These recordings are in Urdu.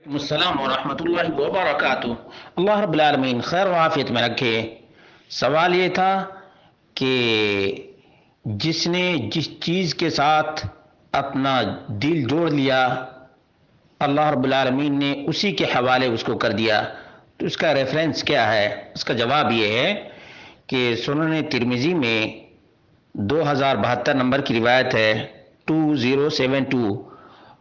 السلام ورحمۃ اللہ وبرکاتہ۔ اللہ رب العالمین خیر و عافیت میں رکھے۔ سوال یہ تھا کہ جس نے جس چیز کے ساتھ اپنا دل جوڑ لیا، اللہ رب العالمین نے اسی کے حوالے اس کو کر دیا، تو اس کا ریفرنس کیا ہے؟ اس کا جواب یہ ہے کہ سنن ترمذی میں 2072 نمبر کی روایت ہے 2072،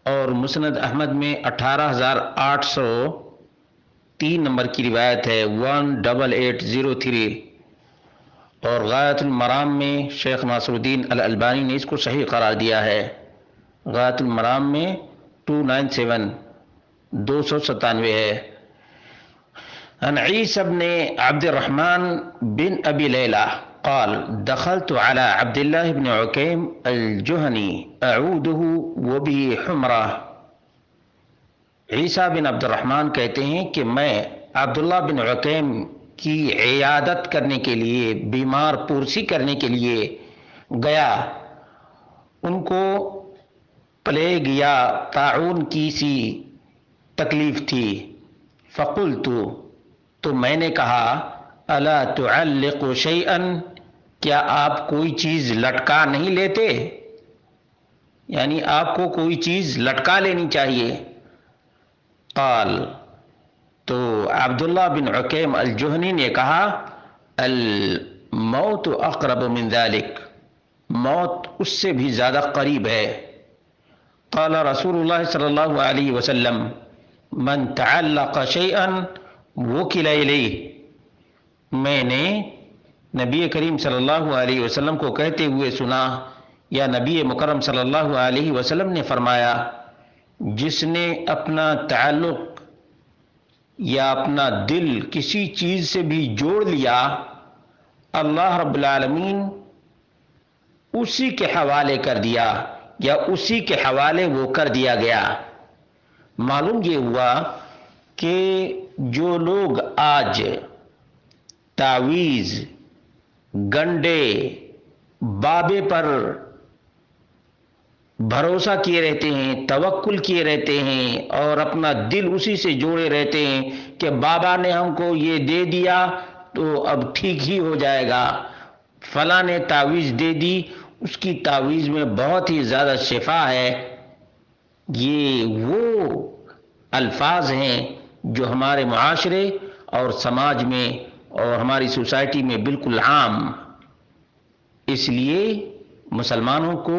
اور مسند احمد میں 18803 نمبر کی روایت ہے 18803، اور غایۃ المرام میں شیخ ناصر الدین الالبانی نے اس کو صحیح قرار دیا ہے۔ غایۃ المرام میں 297 ہے۔ عن عیسی بن عبد الرحمن بن ابی لیلہ قال دخلت على عبد الله بن عكيم الجهني اعوده وبه حمرہ۔ عیسی بن عبد الرحمن کہتے ہیں کہ میں عبداللہ بن عکیم کی عیادت کرنے کے لیے، بیمار پرسی کرنے کے لیے گیا۔ ان کو پلیگ یا طاعون کی سی تکلیف تھی۔ فقلت، تو میں نے کہا الا تعلق شیئا، کیا آپ کوئی چیز لٹکا نہیں لیتے؟ یعنی آپ کو کوئی چیز لٹکا لینی چاہیے۔ قال، تو عبداللہ بن عکیم الجہنی نے کہا الموت اقرب من ذلک، موت اس سے بھی زیادہ قریب ہے۔ قال رسول اللہ صلی اللہ علیہ وسلم من تعلق شیئا وکل الیہ، میں نے نبی کریم صلی اللہ علیہ وسلم کو کہتے ہوئے سنا، یا نبی مکرم صلی اللہ علیہ وسلم نے فرمایا، جس نے اپنا تعلق یا اپنا دل کسی چیز سے بھی جوڑ لیا، اللہ رب العالمین اسی کے حوالے کر دیا، یا اسی کے حوالے وہ کر دیا گیا۔ معلوم یہ ہوا کہ جو لوگ آج تعویذ، گنڈے، بابے پر بھروسہ کیے رہتے ہیں، توکل کیے رہتے ہیں، اور اپنا دل اسی سے جوڑے رہتے ہیں کہ بابا نے ہم کو یہ دے دیا تو اب ٹھیک ہی ہو جائے گا، فلاں نے تعویذ دے دی، اس کی تعویذ میں بہت ہی زیادہ شفا ہے۔ یہ وہ الفاظ ہیں جو ہمارے معاشرے اور سماج میں اور ہماری سوسائٹی میں بالکل عام۔ اس لیے مسلمانوں کو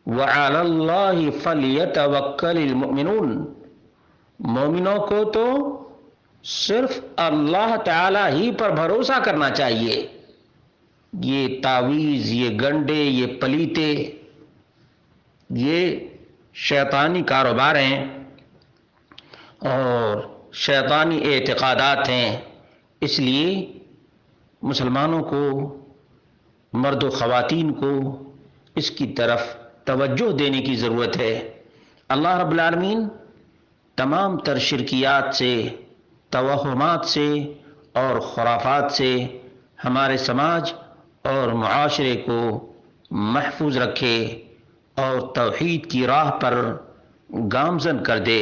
وَعَلَى اللَّهِ فَلْيَتَوَكَّلِ الْمُؤْمِنُونَ، مومنوں کو تو صرف اللہ تعالی ہی پر بھروسہ کرنا چاہیے۔ یہ تعویذ، یہ گنڈے، یہ پلیتے، یہ شیطانی کاروبار ہیں اور شیطانی اعتقادات ہیں۔ اس لیے مسلمانوں کو، مرد و خواتین کو اس کی طرف توجہ دینے کی ضرورت ہے۔ اللہ رب العالمین تمام تر شرکیات سے، توہمات سے اور خرافات سے ہمارے سماج اور معاشرے کو محفوظ رکھے اور توحید کی راہ پر گامزن کر دے۔